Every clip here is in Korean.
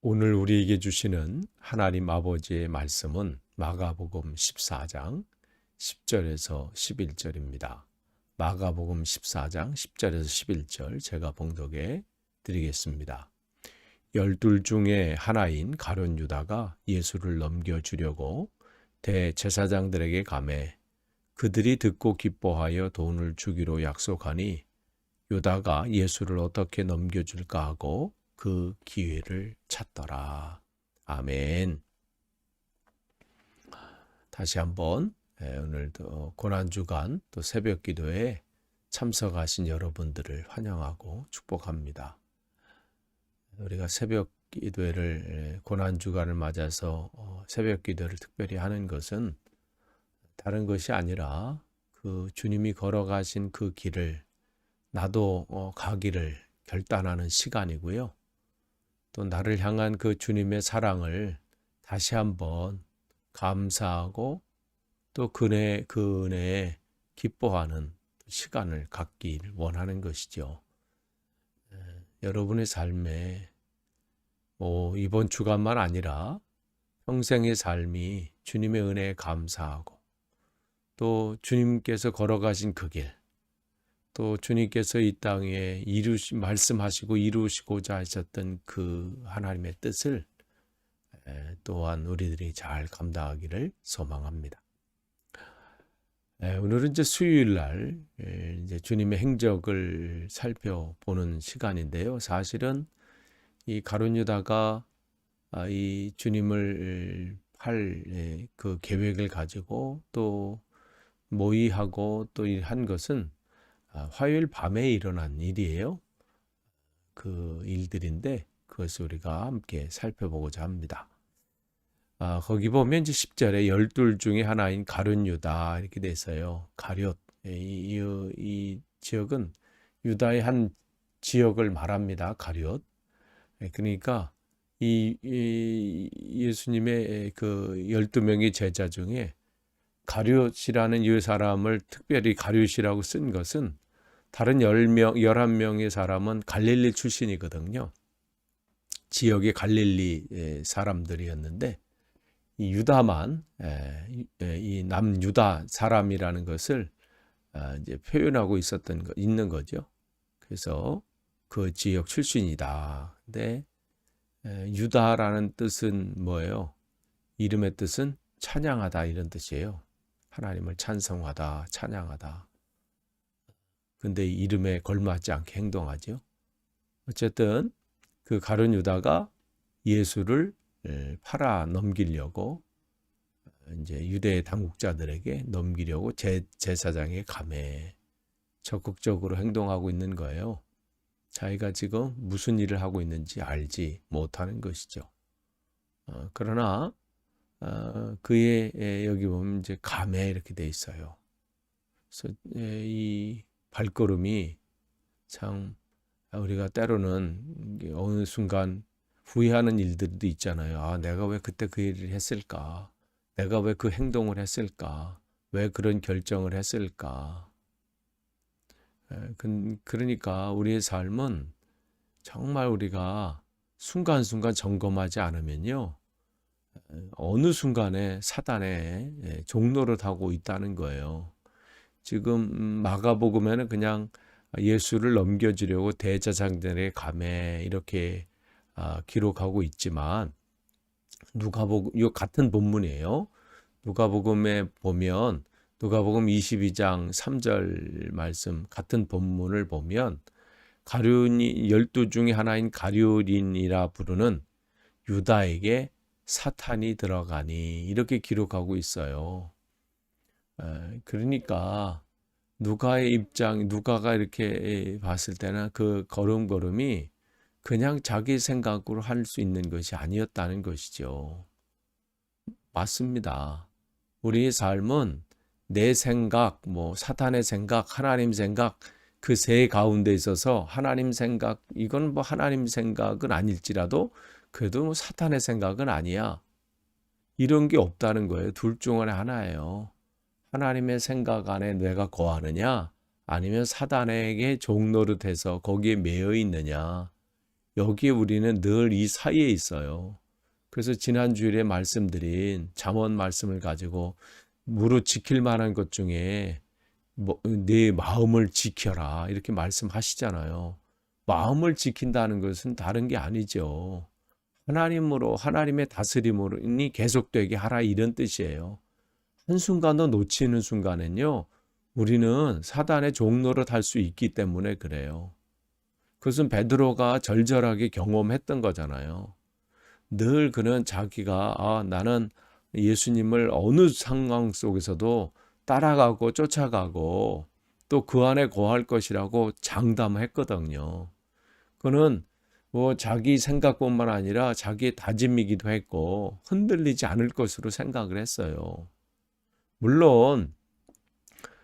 오늘 우리에게 주시는 하나님 아버지의 말씀은 마가복음 14장 10절에서 11절입니다. 마가복음 14장 10절에서 11절 제가 봉독해 드리겠습니다. 12 중에 하나인 가룟 유다가 예수를 넘겨주려고 대제사장들에게 가매 그들이 듣고 기뻐하여 돈을 주기로 약속하니 유다가 예수를 어떻게 넘겨줄까 하고 그 기회를 찾더라. 아멘. 다시 한번 오늘도 고난주간 또 새벽 기도에 참석하신 여러분들을 환영하고 축복합니다. 우리가 새벽 기도회를 고난주간을 맞아서 새벽 기도를 특별히 하는 것은 다른 것이 아니라 그 주님이 걸어가신 그 길을 나도 가기를 결단하는 시간이고요. 또 나를 향한 그 주님의 사랑을 다시 한번 감사하고 또 그 은혜에 기뻐하는 시간을 갖기를 원하는 것이죠. 여러분의 삶에 이번 주간만 아니라 평생의 삶이 주님의 은혜에 감사하고 또 주님께서 걸어가신 그 길, 또 주님께서 이 땅에 말씀하시고 이루시고자 하셨던 그 하나님의 뜻을 또한 우리들이 잘 감당하기를 소망합니다. 오늘은 이제 수요일 날 이제 주님의 행적을 살펴보는 시간인데요. 사실은 이 가룟 유다가 이 주님을 팔 그 계획을 가지고 또 모의하고 또 한 것은 화요일 밤에 일어난 일이에요. 그 일들인데 그것을 우리가 함께 살펴보고자 합니다. 거기 보면 이제 10절에 12 중에 하나인 가룟 유다 이렇게 돼 있어요. 가룟. 이 지역은 유다의 한 지역을 말합니다. 가룟. 그러니까 이 예수님의 그 12명의 제자 중에 가룟이라는 이 사람을 특별히 가룟이라고 쓴 것은 다른 11명의 사람은 갈릴리 출신이거든요. 지역의 갈릴리 사람들이었는데 이 유다만 이 남유다 사람이라는 것을 이제 표현하고 있는 거죠. 그래서 그 지역 출신이다. 근데 유다라는 뜻은 뭐예요? 이름의 뜻은 찬양하다 이런 뜻이에요. 하나님을 찬송하다, 찬양하다. 근데 이름에 걸맞지 않게 행동하죠. 어쨌든 그 가룟 유다가 예수를 팔아 넘기려고 이제 유대 당국자들에게 넘기려고 제사장의 감에 적극적으로 행동하고 있는 거예요. 자기가 지금 무슨 일을 하고 있는지 알지 못하는 것이죠. 그러나 그의 여기 보면 이제 감에 이렇게 돼 있어요. 그래서 이 발걸음이 참 우리가 때로는 어느 순간 후회하는 일들도 있잖아요. 내가 왜 그때 그 일을 했을까? 내가 왜 그 행동을 했을까? 왜 그런 결정을 했을까? 그러니까 우리의 삶은 정말 우리가 순간순간 점검하지 않으면요. 어느 순간에 사단의 종노릇하고 있다는 거예요. 지금 마가복음에는 그냥 예수를 넘겨주려고 대제사장들의 감에 이렇게 기록하고 있지만 누가복음 이 같은 본문이에요. 누가복음에 보면 누가복음 22장 3절 말씀 같은 본문을 보면 가룟이 12 중에 하나인 가룟인이라 부르는 유다에게 사탄이 들어가니 이렇게 기록하고 있어요. 그러니까 누가가 이렇게 봤을 때는 그 걸음걸음이 그냥 자기 생각으로 할 수 있는 것이 아니었다는 것이죠. 맞습니다. 우리의 삶은 내 생각, 사탄의 생각, 하나님 생각 그 세 가운데 있어서 하나님 생각, 이건 하나님 생각은 아닐지라도 그래도 사탄의 생각은 아니야. 이런 게 없다는 거예요. 둘 중 하나예요. 하나님의 생각 안에 내가 거하느냐 아니면 사단에게 종노릇해서 거기에 매여 있느냐 여기에 우리는 늘 이 사이에 있어요. 그래서 지난 주일에 말씀드린 잠언 말씀을 가지고 무릇 지킬 만한 것 중에 네 마음을 지켜라 이렇게 말씀하시잖아요. 마음을 지킨다는 것은 다른 게 아니죠. 하나님으로 하나님의 다스림으로니 계속되게 하라 이런 뜻이에요. 한순간도 놓치는 순간엔요. 우리는 사단의 종노릇 할 수 있기 때문에 그래요. 그것은 베드로가 절절하게 경험했던 거잖아요. 늘 그는 자기가 나는 예수님을 어느 상황 속에서도 따라가고 쫓아가고 또 그 안에 거할 것이라고 장담했거든요. 그는 뭐 자기 생각뿐만 아니라 자기의 다짐이기도 했고 흔들리지 않을 것으로 생각을 했어요. 물론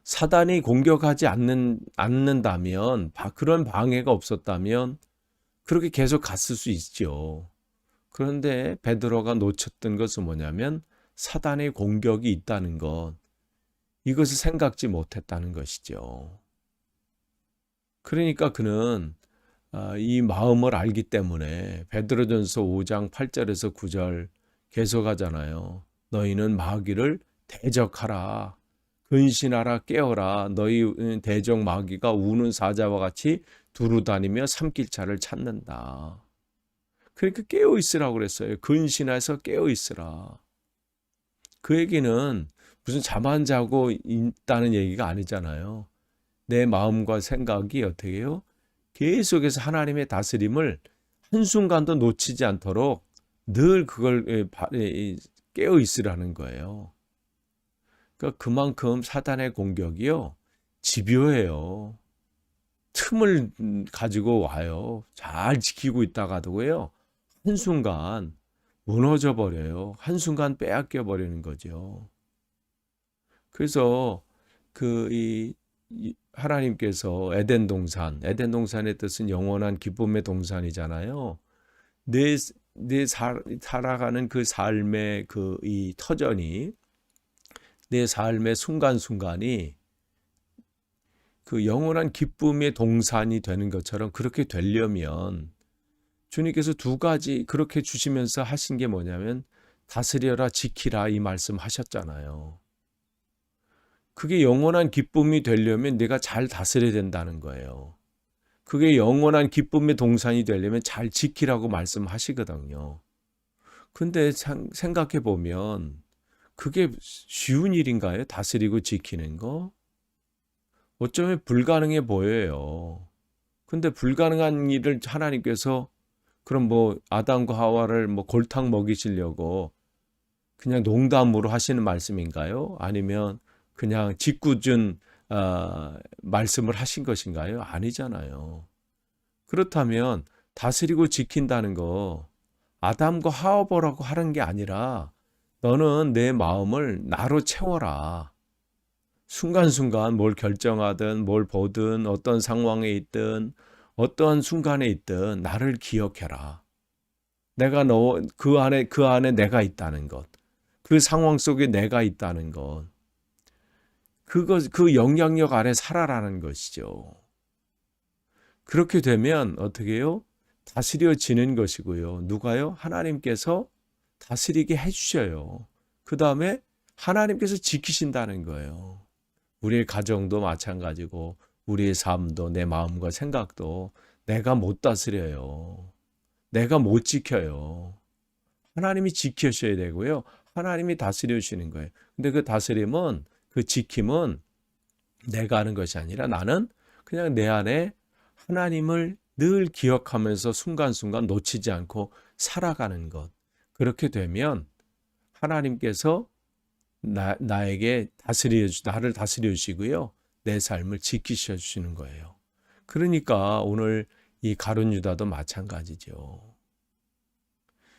사단이 공격하지 않는다면 그런 방해가 없었다면 그렇게 계속 갔을 수 있죠. 그런데 베드로가 놓쳤던 것은 뭐냐면 사단의 공격이 있다는 것, 이것을 생각지 못했다는 것이죠. 그러니까 그는 이 마음을 알기 때문에 베드로전서 5장 8절에서 9절 계속하잖아요. 너희는 마귀를 대적하라. 근신하라 깨어라. 너희 대적 마귀가 우는 사자와 같이 두루다니며 삼킬자를 찾는다. 그러니까 깨어 있으라고 그랬어요. 근신해서 깨어 있으라. 그 얘기는 무슨 잠 안 자고 있다는 얘기가 아니잖아요. 내 마음과 생각이 어떻게 해요? 계속해서 하나님의 다스림을 한순간도 놓치지 않도록 늘 그걸 깨어 있으라는 거예요. 그러니까 그만큼 사단의 공격이요. 집요해요. 틈을 가지고 와요. 잘 지키고 있다가도요. 한순간 무너져 버려요. 한순간 빼앗겨 버리는 거죠. 그래서 하나님께서 에덴 동산의 뜻은 영원한 기쁨의 동산이잖아요. 내 살아가는 그 삶의 이 터전이 내 삶의 순간순간이 그 영원한 기쁨의 동산이 되는 것처럼 그렇게 되려면 주님께서 두 가지 그렇게 주시면서 하신 게 뭐냐면 다스려라 지키라 이 말씀 하셨잖아요. 그게 영원한 기쁨이 되려면 내가 잘 다스려야 된다는 거예요. 그게 영원한 기쁨의 동산이 되려면 잘 지키라고 말씀하시거든요. 근데 생각해 보면 그게 쉬운 일인가요? 다스리고 지키는 거? 어쩌면 불가능해 보여요. 근데 불가능한 일을 하나님께서 그럼 뭐 아담과 하와를 뭐 골탕 먹이시려고 그냥 농담으로 하시는 말씀인가요? 아니면 그냥 짓궂은 말씀을 하신 것인가요? 아니잖아요. 그렇다면 다스리고 지킨다는 거 아담과 하와 보라고 하는 게 아니라 너는 내 마음을 나로 채워라. 순간순간 뭘 결정하든 뭘 보든 어떤 상황에 있든 어떤 순간에 있든 나를 기억해라. 내가 그 안에 내가 있다는 것. 그 상황 속에 내가 있다는 것. 그 영향력 아래 살아라는 것이죠. 그렇게 되면 어떻게 해요? 다스려지는 것이고요. 누가요? 하나님께서 다스리게 해주셔요. 그 다음에 하나님께서 지키신다는 거예요. 우리의 가정도 마찬가지고 우리의 삶도 내 마음과 생각도 내가 못 다스려요. 내가 못 지켜요. 하나님이 지켜셔야 되고요. 하나님이 다스려 주시는 거예요. 근데 그 다스림은 그 지킴은 내가 하는 것이 아니라 나는 그냥 내 안에 하나님을 늘 기억하면서 순간순간 놓치지 않고 살아가는 것. 그렇게 되면 하나님께서 나에게 나를 다스려 주시고요. 내 삶을 지키셔 주시는 거예요. 그러니까 오늘 이 가룟 유다도 마찬가지죠.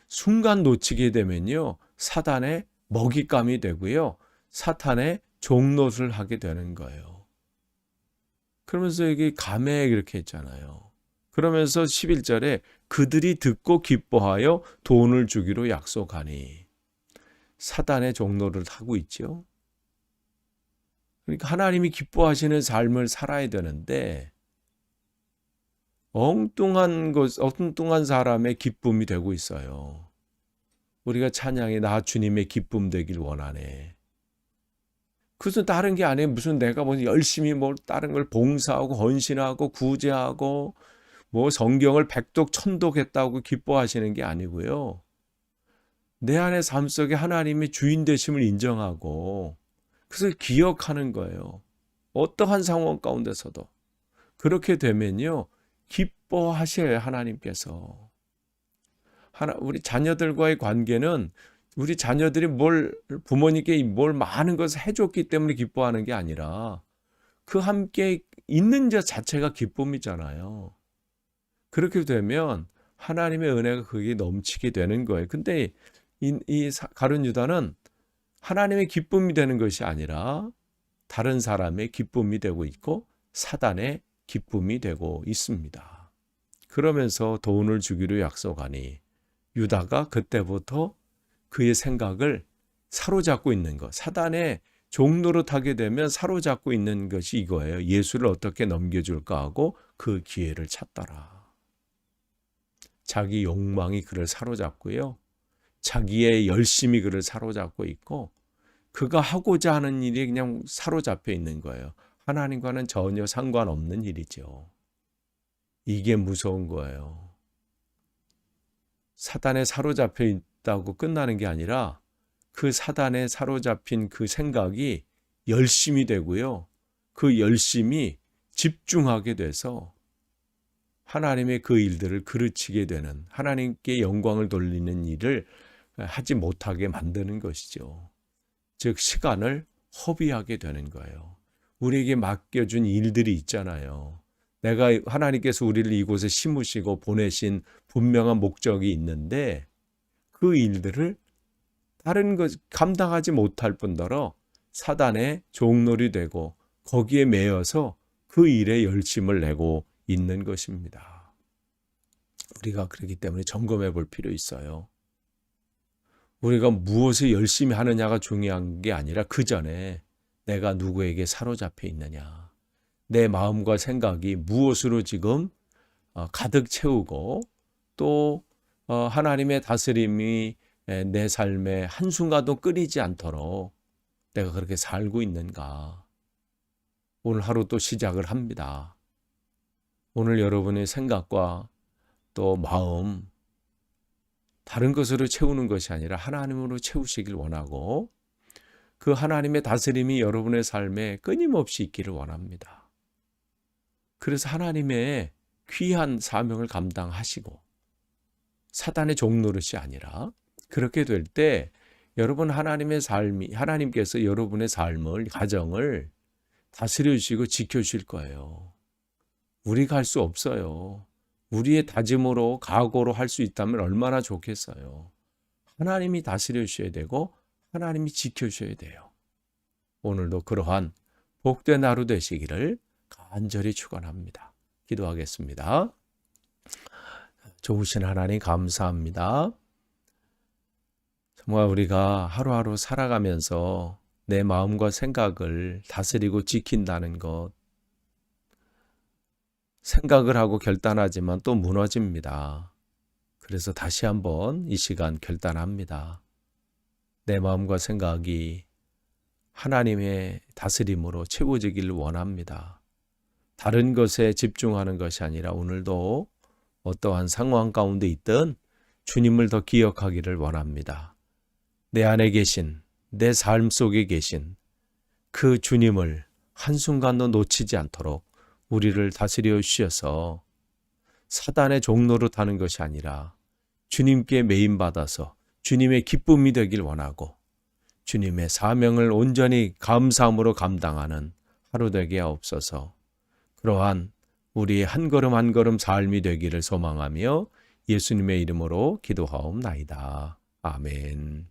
순간 놓치게 되면요. 사단의 먹잇감이 되고요. 사탄의 종노릇을 하게 되는 거예요. 그러면서 여기 감에 이렇게 했잖아요. 그러면서 11절에 그들이 듣고 기뻐하여 돈을 주기로 약속하니 사단의 종노릇을 하고 있죠. 그러니까 하나님이 기뻐하시는 삶을 살아야 되는데 엉뚱한 사람의 기쁨이 되고 있어요. 우리가 찬양에 나 주님의 기쁨 되길 원하네. 그것은 다른 게 아니에요. 무슨 내가 뭐 열심히 뭐 다른 걸 봉사하고 헌신하고 구제하고 뭐 성경을 백독 천독했다고 기뻐하시는 게 아니고요. 내 안의 삶 속에 하나님의 주인 되심을 인정하고 그것을 기억하는 거예요. 어떠한 상황 가운데서도. 그렇게 되면요. 기뻐하셔요, 하나님께서. 우리 자녀들과의 관계는 우리 자녀들이 부모님께 뭘 많은 것을 해줬기 때문에 기뻐하는 게 아니라 그 함께 있는 것 자체가 기쁨이잖아요. 그렇게 되면 하나님의 은혜가 그게 넘치게 되는 거예요. 근데 가룟 유다는 하나님의 기쁨이 되는 것이 아니라 다른 사람의 기쁨이 되고 있고 사단의 기쁨이 되고 있습니다. 그러면서 돈을 주기로 약속하니 유다가 그때부터 그의 생각을 사로잡고 있는 것, 사단의 종노릇하게 되면 사로잡고 있는 것이 이거예요. 예수를 어떻게 넘겨줄까 하고 그 기회를 찾더라. 자기 욕망이 그를 사로잡고요. 자기의 열심이 그를 사로잡고 있고 그가 하고자 하는 일이 그냥 사로잡혀 있는 거예요. 하나님과는 전혀 상관없는 일이죠. 이게 무서운 거예요. 사단에 사로잡혀 있다고 끝나는 게 아니라 그 사단에 사로잡힌 그 생각이 열심이 되고요. 그 열심이 집중하게 돼서 하나님의 그 일들을 그르치게 되는, 하나님께 영광을 돌리는 일을 하지 못하게 만드는 것이죠. 즉 시간을 허비하게 되는 거예요. 우리에게 맡겨준 일들이 있잖아요. 하나님께서 우리를 이곳에 심으시고 보내신 분명한 목적이 있는데 그 일들을 다른 것 감당하지 못할 뿐더러 사단의 종놀이 되고 거기에 매여서 그 일에 열심을 내고 있는 것입니다. 우리가 그렇기 때문에 점검해 볼 필요 있어요. 우리가 무엇을 열심히 하느냐가 중요한 게 아니라 그 전에 내가 누구에게 사로잡혀 있느냐. 내 마음과 생각이 무엇으로 지금 가득 채우고 또 하나님의 다스림이 내 삶에 한순간도 끊이지 않도록 내가 그렇게 살고 있는가. 오늘 하루 또 시작을 합니다. 오늘 여러분의 생각과 또 마음 다른 것으로 채우는 것이 아니라 하나님으로 채우시길 원하고 그 하나님의 다스림이 여러분의 삶에 끊임없이 있기를 원합니다. 그래서 하나님의 귀한 사명을 감당하시고 사단의 종노릇이 아니라 그렇게 될 때 여러분 하나님께서 여러분의 삶을, 가정을 다스려 주시고 지켜 주실 거예요. 우리가 할 수 없어요. 우리의 다짐으로 각오로 할 수 있다면 얼마나 좋겠어요. 하나님이 다스려 주셔야 되고 하나님이 지켜 주셔야 돼요. 오늘도 그러한 복된 하루 되시기를 간절히 축원합니다. 기도하겠습니다. 좋으신 하나님 감사합니다. 정말 우리가 하루하루 살아가면서 내 마음과 생각을 다스리고 지킨다는 것, 생각을 하고 결단하지만 또 무너집니다. 그래서 다시 한번 이 시간 결단합니다. 내 마음과 생각이 하나님의 다스림으로 채워지기를 원합니다. 다른 것에 집중하는 것이 아니라 오늘도 어떠한 상황 가운데 있든 주님을 더 기억하기를 원합니다. 내 안에 계신, 내 삶 속에 계신 그 주님을 한순간도 놓치지 않도록 우리를 다스려 주셔서 사단의 종노릇하는 것이 아니라 주님께 메인받아서 주님의 기쁨이 되길 원하고 주님의 사명을 온전히 감사함으로 감당하는 하루 되게 하옵소서. 그러한 우리의 한 걸음 한 걸음 삶이 되기를 소망하며 예수님의 이름으로 기도하옵나이다. 아멘.